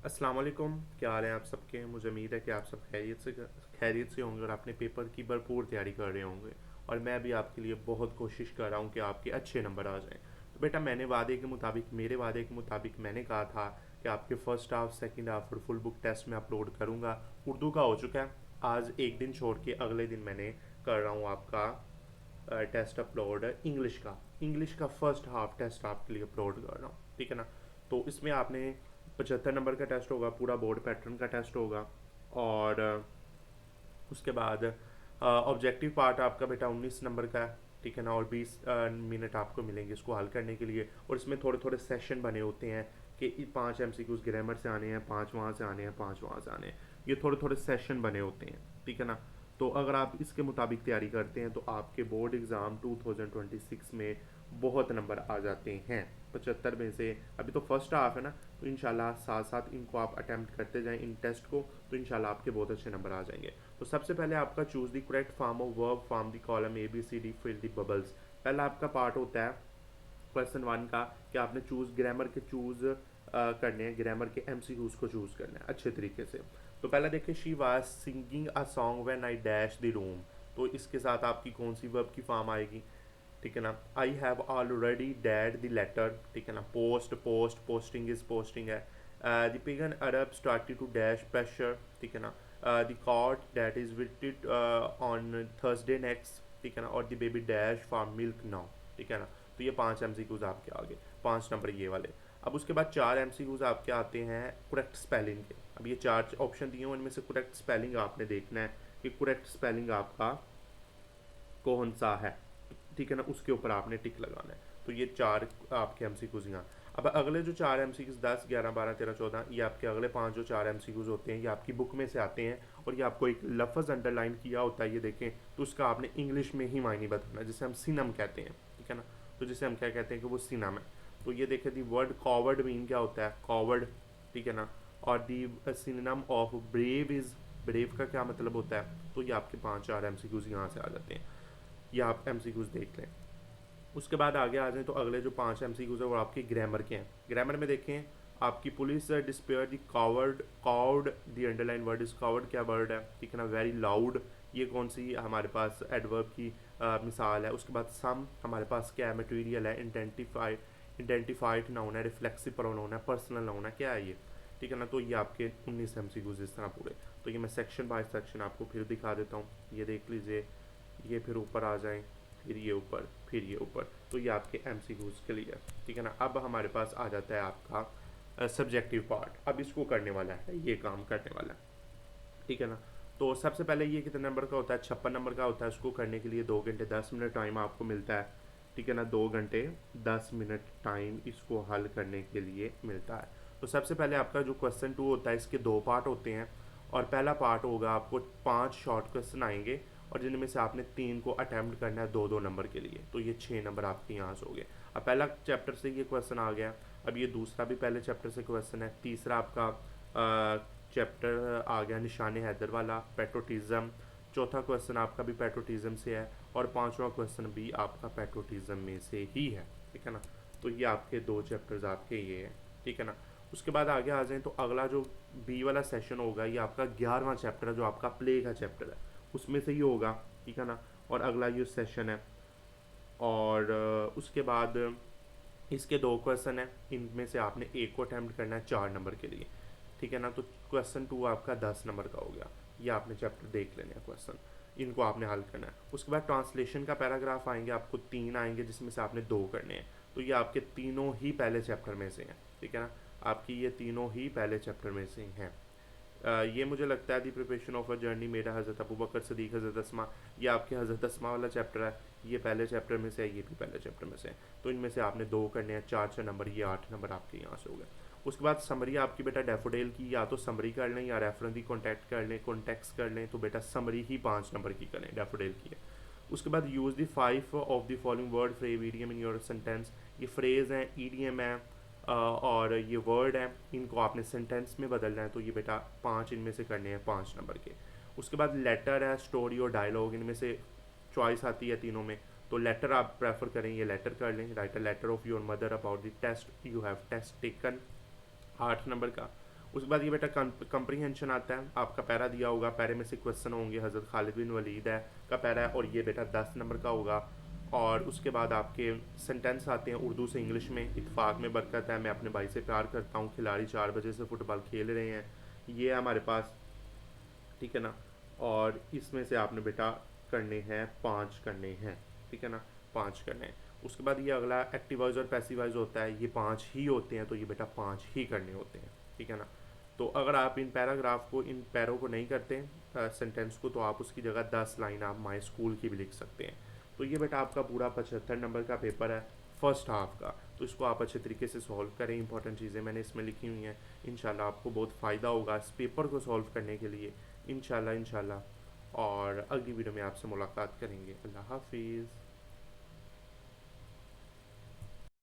अस्सलाम वालेकुम। क्या हाल है आप सबके? मुझे उम्मीद है कि आप सब खैरियत से होंगे और अपने पेपर की भरपूर तैयारी कर रहे होंगे। और मैं भी आपके लिए बहुत कोशिश कर रहा हूँ कि आपके अच्छे नंबर आ जाएं। तो बेटा, मेरे वादे के मुताबिक मैंने कहा था कि आपके फ़र्स्ट हाफ, सेकंड हाफ और फुल बुक टेस्ट में अपलोड करूँगा। उर्दू का हो चुका है। आज एक दिन छोड़ के अगले दिन मैंने कर रहा हूँ आपका टेस्ट अपलोड इंग्लिश का फर्स्ट हाफ टेस्ट आपके लिए अपलोड कर रहा हूँ, ठीक है ना। तो इसमें आपने 75 नंबर का टेस्ट होगा, पूरा बोर्ड पैटर्न का टेस्ट होगा। और उसके बाद ऑब्जेक्टिव पार्ट आपका बेटा 19 नंबर का है, ठीक है ना। और 20 मिनट आपको मिलेंगे इसको हल करने के लिए। और इसमें थोड़े थोड़े सेशन बने होते हैं कि 5 MCQs ग्रामर से आने हैं, 5 वहाँ से आने हैं, 5 वहाँ से आने हैं। ये थोड़े थोड़े सेशन बने होते हैं, ठीक है ना। तो अगर आप इसके मुताबिक तैयारी करते हैं तो आपके बोर्ड एग्ज़ाम 2026 में बहुत नंबर आ जाते हैं। 75 में से अभी तो फर्स्ट हाफ है ना, तो इंशाल्लाह साथ साथ इनको आप अटैम्प्ट करते जाएं इन टेस्ट को, तो इंशाल्लाह आपके बहुत अच्छे नंबर आ जाएंगे। तो सबसे पहले आपका choose the correct form of verb from the column A B C D, fill the bubbles. पहला आपका पार्ट होता है क्वेश्चन 1 का कि आपने चूज़ करने हैं, ग्रामर के MCQs को चूज़ करना है अच्छे तरीके से। तो पहला देखिए, she was singing a song when I dash the room. तो इसके साथ आपकी कौन सी वर्ब की फॉर्म आएगी, ठीक है ना। I have already dad the letter, ठीक है ना। पोस्टिंग इज पोस्टिंग है। The pigeon Arab started to dash pressure, ठीक है ना। The court that is waited on Thursday next, ठीक है ना। और the baby dash for milk now, ठीक है ना। तो ये 5 MCQs आपके आगे, 5 नंबर ये वाले। अब उसके बाद 4 MCQs आपके आते हैं करेक्ट स्पेलिंग के। अब ये 4 ऑप्शन दिए हैं, उनमें से करेक्ट स्पेलिंग आपने देखना है कि करेक्ट स्पेलिंग आपका कौन सा है, ठीक है ना। उसके ऊपर आपने टिक लगाना है। तो ये 4 आपके MCQs यहाँ। अब अगले जो 4 MCQs 10, 11, 12, 13, 14, ये आपके अगले 5 जो 4 MCQs होते हैं ये आपकी बुक में से आते हैं। और ये आपको एक लफ्ज़ अंडरलाइन किया होता है, ये देखें। तो उसका आपने इंग्लिश में ही मायने बताना है, जिसे हम सिनम कहते हैं, ठीक है ना। तो जिसे हम क्या कहते हैं कि वो सिनम है। तो ये देखें, दी वर्ड कॉवर्ड मीन क्या होता है, कॉवर्ड, ठीक है ना। और the synonym of brave is, brave का क्या मतलब होता है। तो ये आपके 5 4 MCQs यहाँ से आ जाते हैं। ये आप MCQs देख लें। उसके बाद आगे आ जाएं तो अगले जो 5 MCQs है वो आपके ग्रामर के हैं। ग्रामर में देखें, आपकी police despair the coward, coward the underline word is coward, क्या वर्ड है, ठीक है ना। वेरी लाउड, ये कौन सी हमारे पास एडवर्ब की मिसाल है। उसके बाद सम हमारे पास क्या है, मटेरियल है। इंडेंटिफाइड नाउन है, रिफ्लेक्सिव प्रोनाउन है, पर्सनल नाउन है, क्या है ये, ठीक है ना। तो ये आपके 19 MCQs इस तरह पूरे। तो ये मैं सेक्शन बाय सेक्शन आपको फिर दिखा देता हूँ, ये देख लीजिए। ये फिर ऊपर आ जाएं, फिर ये ऊपर, फिर ये ऊपर। तो ये आपके MCQs के लिए, ठीक है ना। अब हमारे पास आ जाता है आपका सब्जेक्टिव पार्ट। अब इसको करने वाला है, ये काम करने वाला है, ठीक है ना। तो सबसे पहले ये कितने नंबर का होता है, 56 नंबर का होता है। उसको करने के लिए 2 घंटे 10 मिनट टाइम आपको मिलता है, ठीक है ना। 2 घंटे 10 मिनट टाइम इसको हल करने के लिए मिलता है। तो सबसे पहले आपका जो क्वेश्चन 2 होता है, इसके 2 पार्ट होते हैं। और पहला पार्ट होगा, आपको 5 शॉर्ट क्वेश्चन आएंगे और जिनमें से आपने 3 को अटैम्प्ट करना है 2 2 नंबर के लिए। तो ये 6 नंबर आपके यहाँ से हो गए। अब पहला चैप्टर से ये क्वेश्चन आ गया। अब ये दूसरा भी पहले चैप्टर से क्वेश्चन है। तीसरा आपका चैप्टर आ गया निशान हैदर वाला, पेट्रोटिज्म। चौथा क्वेश्चन आपका भी पेट्रोटिज्म से है। और पांचवा क्वेश्चन भी आपका पेट्रोटिज्म में से ही है, ठीक है ना। तो ये आपके 2 चैप्टर्स आपके ये हैं, ठीक है ना। उसके बाद आगे आ जाएं तो अगला जो बी वाला सेशन होगा, ये आपका 11वां चैप्टर है, जो आपका प्ले का चैप्टर है, उसमें से ही होगा, ठीक है ना। और अगला ये सेशन है। और उसके बाद इसके 2 क्वेश्चन हैं, इनमें से आपने एक को अटैम्प्ट करना है 4 नंबर के लिए, ठीक है ना। तो क्वेश्चन 2 आपका 10 नंबर का हो गया। ये आपने चैप्टर देख लेने हैं क्वेश्चन, इनको आपने हल करना है। उसके बाद ट्रांसलेशन का पैराग्राफ आएंगे, आपको 3 आएंगे जिसमें से आपने 2 करने हैं। तो ये आपके तीनों ही पहले चैप्टर में से हैं, ठीक है ना। आपकी ये तीनों ही पहले चैप्टर में से हैं। ये मुझे लगता है दी प्रिपरेशन ऑफ अ जर्नी मेरा हज़रत अबू बकर सदीक हज़रत अस्मा, ये आपके हज़रत अस्मा वाला चैप्टर है। ये पहले चैप्टर में से है, ये भी पहले चैप्टर में से है। तो इनमें से आपने 2 करने हैं, 4 6 नंबर, ये 8 नंबर आपके यहाँ से हो गए। उसके बाद समरी आपकी बेटा डैफोडिल की, या तो समरी कर लें या रेफरेंस की कॉन्टैक्ट कर लें, कॉन्टेक्स्ट कर लें। तो बेटा समरी ही 5 नंबर की करें, डैफोडिल की है। उसके बाद use the 5 of the following word phrase idiom in your sentence. ये फ्रेज हैं, ईडीएम है, और ये वर्ड है, इनको आपने सेंटेंस में बदलना है। तो ये बेटा 5 इनमें से करने हैं, 5 नंबर के। उसके बाद लेटर है, स्टोरी और डायलॉग, इनमें से चॉइस आती है तीनों में। तो लेटर आप प्रेफर करें, ये लेटर कर लें। Write a letter of your mother about the test you have test taken, 8 number का। उसके बाद ये बेटा कंप्रीहेंशन आता है, आपका पैरा दिया होगा, पैरे में से क्वेश्चन होंगे, हज़रत खालिद बिन वलीद है का पैरा है और ये बेटा 10 नंबर का होगा। और उसके बाद आपके सेंटेंस आते हैं उर्दू से इंग्लिश में। इत्फाक में बरकत है, मैं अपने भाई से प्यार करता हूँ, खिलाड़ी 4 बजे से फ़ुटबॉल खेल रहे हैं, ये है हमारे पास, ठीक है ना। और इसमें से आपने बेटा करने हैं 5 करने हैं, ठीक है ना, 5 करने हैं। उसके बाद ये अगला एक्टिवाइज और पैसिवाइज होता है, ये 5 ही होते हैं, तो ये बेटा 5 ही करने होते हैं, ठीक है ना। तो अगर आप इन पैराग्राफ को, इन पैरों को नहीं करते सेंटेंस को, तो आप उसकी जगह 10 लाइन आप माई स्कूल की भी लिख सकते हैं। तो ये बेटा आपका पूरा 75 नंबर का पेपर है फर्स्ट हाफ का। तो इसको आप अच्छे तरीके से सॉल्व करें, इंपॉर्टेंट चीज़ें मैंने इसमें लिखी हुई हैं। इंशाल्लाह आपको बहुत फ़ायदा होगा इस पेपर को सॉल्व करने के लिए, इंशाल्लाह इंशाल्लाह। और अगली वीडियो में आपसे मुलाकात करेंगे। अल्लाह हाफिज़।